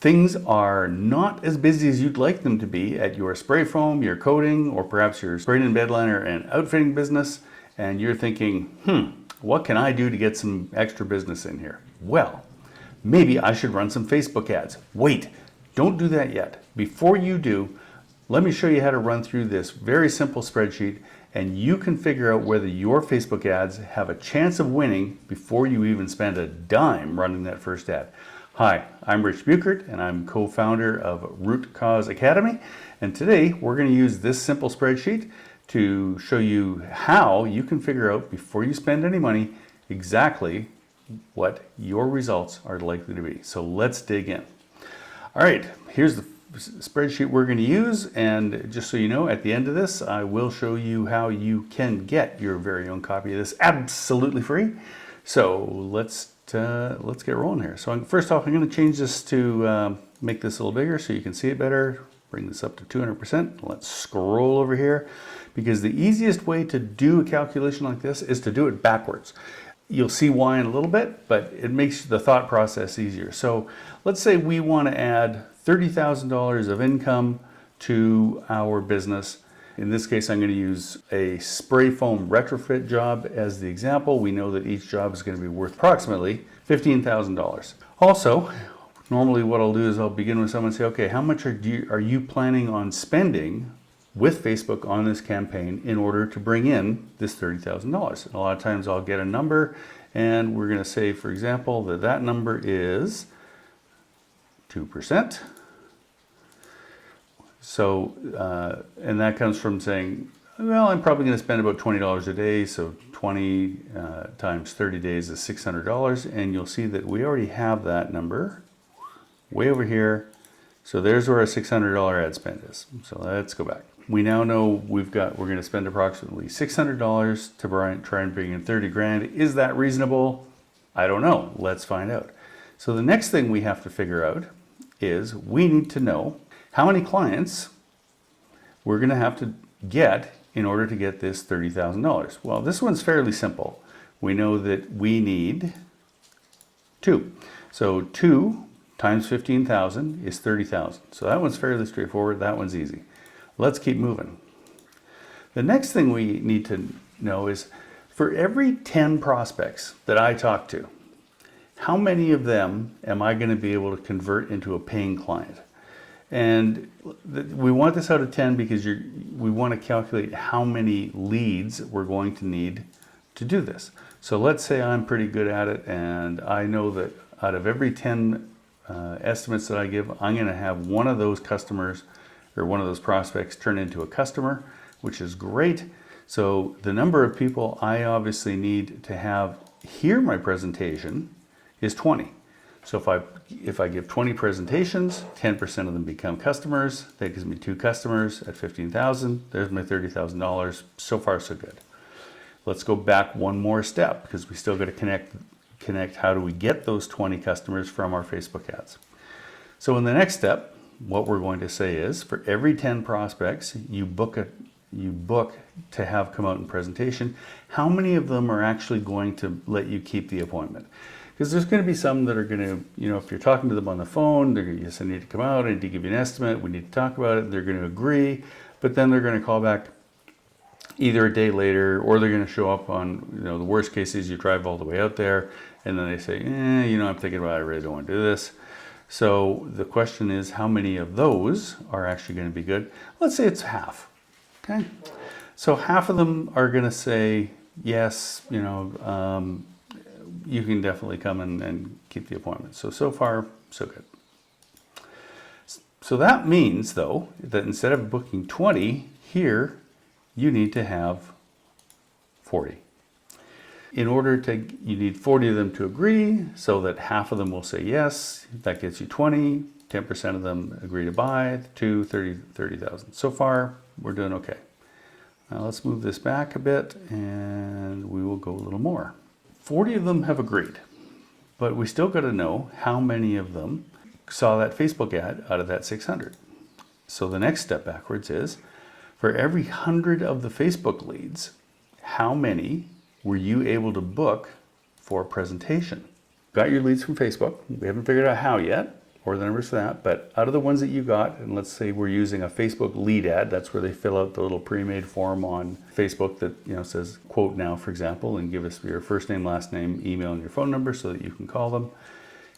Things are not as busy as you'd like them to be at your spray foam, your coating, or perhaps your spraying and bed liner and outfitting business, and you're thinking, what can I do to get some extra business in here? Well, maybe I should run some Facebook ads. Wait, don't do that yet. Before you do, let me show you how to run through this very simple spreadsheet, and you can figure out whether your Facebook ads have a chance of winning before you even spend a dime running that first ad. Hi, I'm Rich Bueckert, and I'm co-founder of Root Cause Academy. And today we're going to use this simple spreadsheet to show you how you can figure out before you spend any money exactly what your results are likely to be. So let's dig in. All right, here's the spreadsheet we're going to use, and just so you know, at the end of this I will show you how you can get your very own copy of this absolutely free. So let's get rolling here. So first off, I'm going to change this to make this a little bigger so you can see it better. Bring this up to 200%. Let's scroll over here, because the easiest way to do a calculation like this is to do it backwards. You'll see why in a little bit, but it makes the thought process easier. So let's say we want to add $30,000 of income to our business. In this case, I'm going to use a spray foam retrofit job as the example. We know that each job is going to be worth approximately $15,000. Also, normally what I'll do is I'll begin with someone and say, okay, how much are you planning on spending with Facebook on this campaign in order to bring in this $30,000? A lot of times I'll get a number, and we're going to say, for example, that number is 2%. So, and that comes from saying, well, I'm probably going to spend about $20 a day, so 20 times 30 days is $600, and you'll see that we already have that number way over here. So there's where our $600 ad spend is. So let's go back. We now know we're going to spend approximately $600 to try and bring in 30 grand. Is that reasonable? I don't know. Let's find out. So the next thing we have to figure out is we need to know how many clients we're going to have to get in order to get this $30,000. Well, this one's fairly simple. We know that we need 2. So 2 times 15,000 is 30,000. So that one's fairly straightforward. That one's easy. Let's keep moving. The next thing we need to know is, for every 10 prospects that I talk to, how many of them am I going to be able to convert into a paying client? And we want this out of 10 because we want to calculate how many leads we're going to need to do this. So let's say I'm pretty good at it, and I know that out of every 10 estimates that I give, I'm going to have one of those customers or one of those prospects turn into a customer, which is great. So the number of people I obviously need to have hear my presentation is 20. So if I give 20 presentations, 10% of them become customers. That gives me 2 customers at 15,000. There's my $30,000. So far, so good. Let's go back one more step, because we still got to connect how do we get those 20 customers from our Facebook ads. So in the next step, what we're going to say is, for every 10 prospects you book to have come out in presentation, how many of them are actually going to let you keep the appointment? Because there's going to be some that are going to, if you're talking to them on the phone, they're going to, yes, I need to come out, I need to give you an estimate, we need to talk about it, they're going to agree, but then they're going to call back either a day later, or they're going to show up on, the worst case is you drive all the way out there, and then they say, I'm thinking about it, I really don't want to do this. So the question is, how many of those are actually going to be good? Let's say it's half, okay? So half of them are going to say, yes, you can definitely come and keep the appointment. So far, so good. So that means, though, that instead of booking 20 here, you need to have 40. You need 40 of them to agree, so that half of them will say yes. That gets you 20. 10% of them agree to buy. 30,000. So far, we're doing okay. Now let's move this back a bit, and we will go a little more. 40 of them have agreed, but we still got to know how many of them saw that Facebook ad out of that 600. So the next step backwards is, for every 100 of the Facebook leads, how many were you able to book for a presentation? Got your leads from Facebook. We haven't figured out how yet, or the numbers for that, but out of the ones that you got, and let's say we're using a Facebook lead ad, that's where they fill out the little pre-made form on Facebook that says quote now, for example, and give us your first name, last name, email, and your phone number so that you can call them.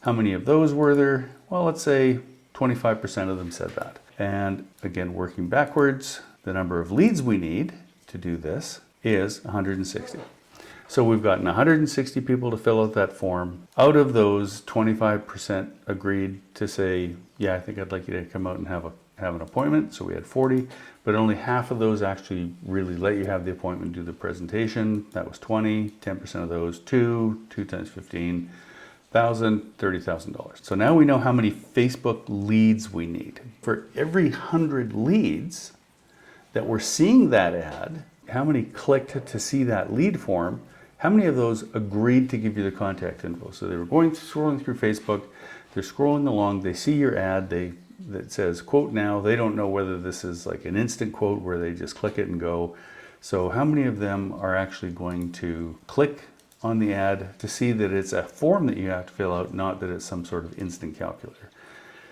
How many of those were there? Well, let's say 25% of them said that. And again, working backwards, the number of leads we need to do this is 160. So we've gotten 160 people to fill out that form. Out of those, 25% agreed to say, yeah, I think I'd like you to come out and have an appointment. So we had 40, but only half of those actually really let you have the appointment, do the presentation. That was 20, 10% of those, 2 times 15, $30,000. So now we know how many Facebook leads we need. For every 100 leads that were seeing that ad, how many clicked to see that lead form, how many of those agreed to give you the contact info? So they were scrolling through Facebook, they're scrolling along, they see your ad that says quote now. They don't know whether this is like an instant quote where they just click it and go. So how many of them are actually going to click on the ad to see that it's a form that you have to fill out, not that it's some sort of instant calculator?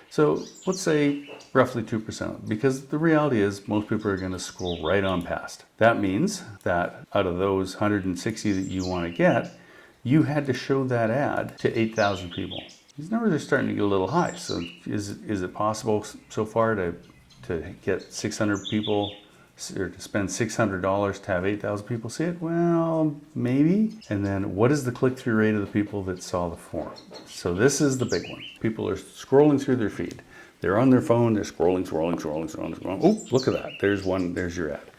So let's say roughly 2%, because the reality is most people are going to scroll right on past. That means that out of those 160 that you want to get, you had to show that ad to 8,000 people. These numbers are starting to get a little high. So is it possible so far to get 600 people, or to spend $600 to have 8,000 people see it? Well, maybe. And then what is the click-through rate of the people that saw the form? So this is the big one. People are scrolling through their feed. They're on their phone, they're scrolling. Oh, look at that. There's one, there's your ad.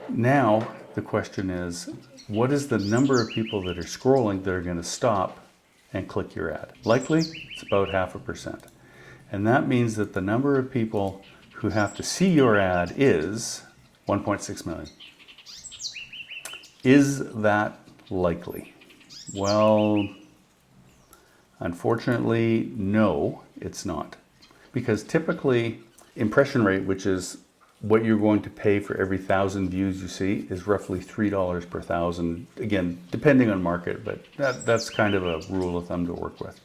Now, the question is, what is the number of people that are scrolling that are going to stop and click your ad? Likely, it's about 0.5%. And that means that the number of people who have to see your ad is 1.6 million. Is that likely? Well, unfortunately, no, it's not. Because typically, impression rate, which is what you're going to pay for every 1,000 views you see, is roughly $3 per 1,000. Again, depending on market, but that's kind of a rule of thumb to work with.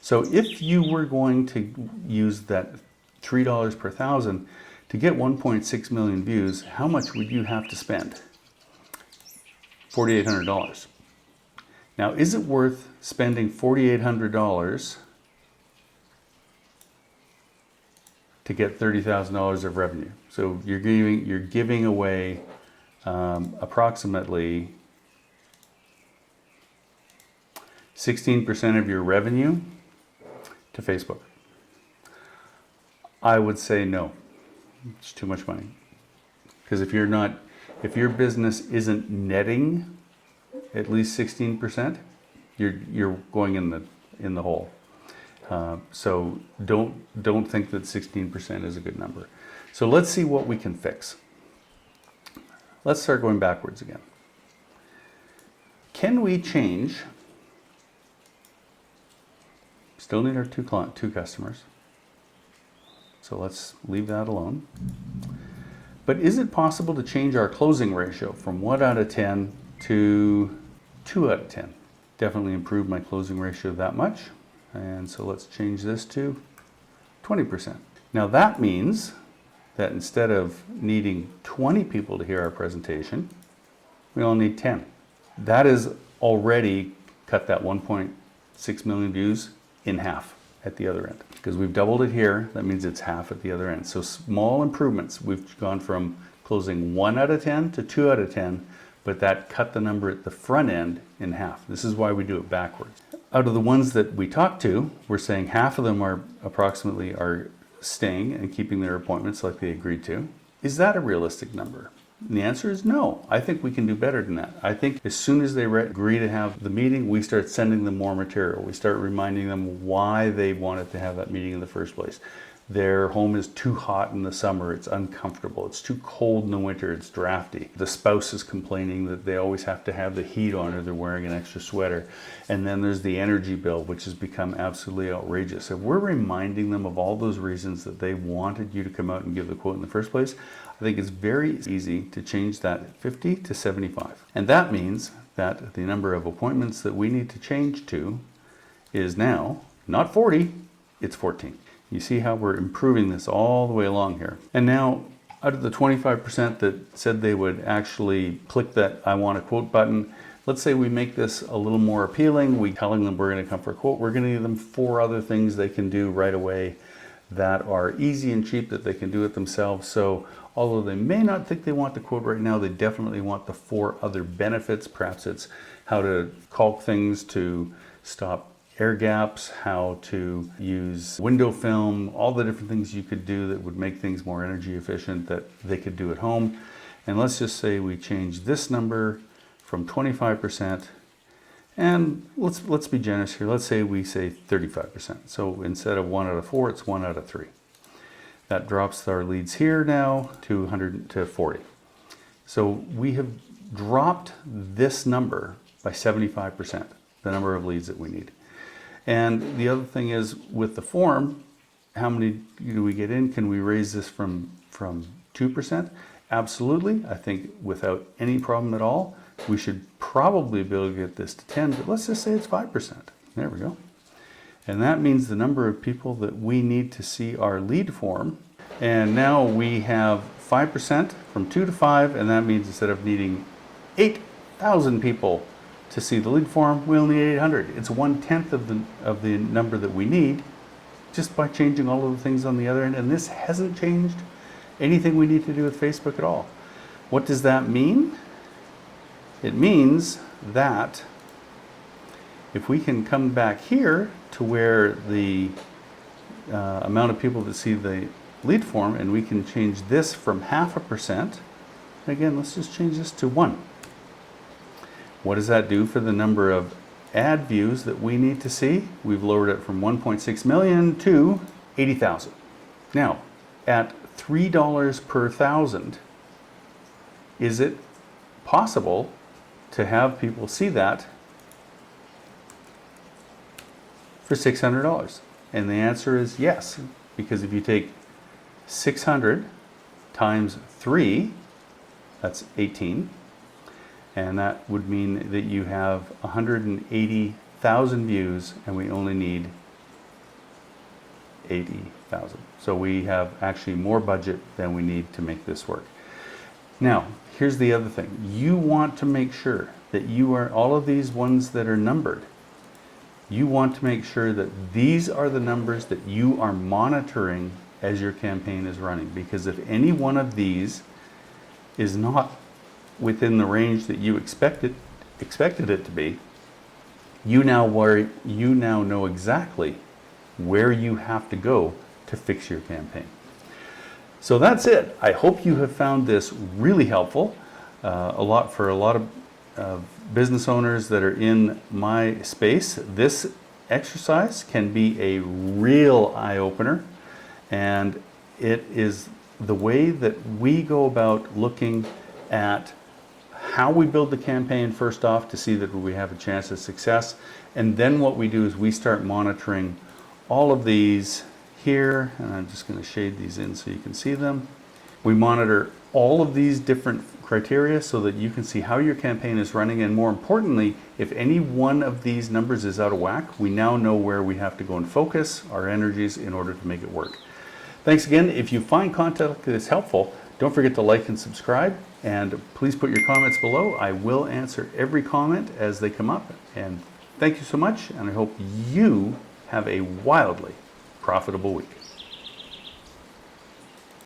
So if you were going to use that $3 per 1,000, to get 1.6 million views, how much would you have to spend? $4,800. Now, is it worth spending $4,800 to get $30,000 of revenue? So you're giving away approximately 16% of your revenue to Facebook. I would say no. It's too much money. Because if your business isn't netting at least 16%, you're going in the hole. So don't think that 16% is a good number. So let's see what we can fix. Let's start going backwards again. Can we change? Still need our two customers. So let's leave that alone. But is it possible to change our closing ratio from 1 out of 10 to 2 out of 10? Definitely improve my closing ratio that much. And so let's change this to 20%. Now that means that instead of needing 20 people to hear our presentation, we only need 10. That is already cut that 1.6 million views in half at the other end. Because we've doubled it here, that means it's half at the other end. So small improvements. We've gone from closing 1 out of 10 to 2 out of 10, but that cut the number at the front end in half. This is why we do it backwards. Out of the ones that we talked to, we're saying half of them are staying and keeping their appointments like they agreed to. Is that a realistic number? And the answer is no. I think we can do better than that. I think as soon as they agree to have the meeting, we start sending them more material. We start reminding them why they wanted to have that meeting in the first place. Their home is too hot in the summer, it's uncomfortable. It's too cold in the winter, it's drafty. The spouse is complaining that they always have to have the heat on or they're wearing an extra sweater. And then there's the energy bill, which has become absolutely outrageous. If we're reminding them of all those reasons that they wanted you to come out and give the quote in the first place, I think it's very easy to change that 50 to 75. And that means that the number of appointments that we need to change to is now not 40, it's 14. You see how we're improving this all the way along here. And now, out of the 25% that said they would actually click that I want a quote button, let's say we make this a little more appealing. We're telling them we're going to come for a quote. We're going to give them 4 other things they can do right away that are easy and cheap, that they can do it themselves. So although they may not think they want the quote right now, they definitely want the 4 other benefits. Perhaps it's how to caulk things to stop air gaps, how to use window film, all the different things you could do that would make things more energy efficient that they could do at home. And let's just say we change this number from 25%, and let's be generous here. Let's say we say 35%. So instead of 1 out of 4, it's 1 out of 3. That drops our leads here now to 100 to 40. So we have dropped this number by 75%, the number of leads that we need. And the other thing is, with the form, how many do we get in? Can we raise this from 2%? Absolutely. I think without any problem at all, we should probably be able to get this to 10, but let's just say it's 5%. There we go. And that means the number of people that we need to see our lead form. And now we have 5% from 2 to 5, and that means instead of needing 8,000 people to see the lead form, we only need 800. It's 1/10 of the number that we need, just by changing all of the things on the other end. And this hasn't changed anything we need to do with Facebook at all. What does that mean? It means that if we can come back here to where the amount of people that see the lead form, and we can change this from 0.5%. Again, let's just change this to 1. What does that do for the number of ad views that we need to see? We've lowered it from 1.6 million to 80,000. Now, at $3 per thousand, is it possible to have people see that for $600? And the answer is yes, because if you take 600 times 3, that's 18, and that would mean that you have 180,000 views, and we only need 80,000. So we have actually more budget than we need to make this work. Now, here's the other thing. You want to make sure that you are, all of these ones that are numbered, you want to make sure that these are the numbers that you are monitoring as your campaign is running. Because if any one of these is not within the range that you expected it to be, you now know exactly where you have to go to fix your campaign. So that's it. I hope you have found this really helpful. A lot of business owners that are in my space. This exercise can be a real eye-opener, and it is the way that we go about looking at how we build the campaign first off to see that we have a chance of success. And then what we do is we start monitoring all of these here, and I'm just going to shade these in so you can see them. We monitor all of these different criteria so that you can see how your campaign is running, and more importantly, if any one of these numbers is out of whack, we now know where we have to go and focus our energies in order to make it work. Thanks again. If you find content like this helpful, don't forget to like and subscribe, and please put your comments below. I will answer every comment as they come up, and thank you so much, and I hope you have a wildly profitable week.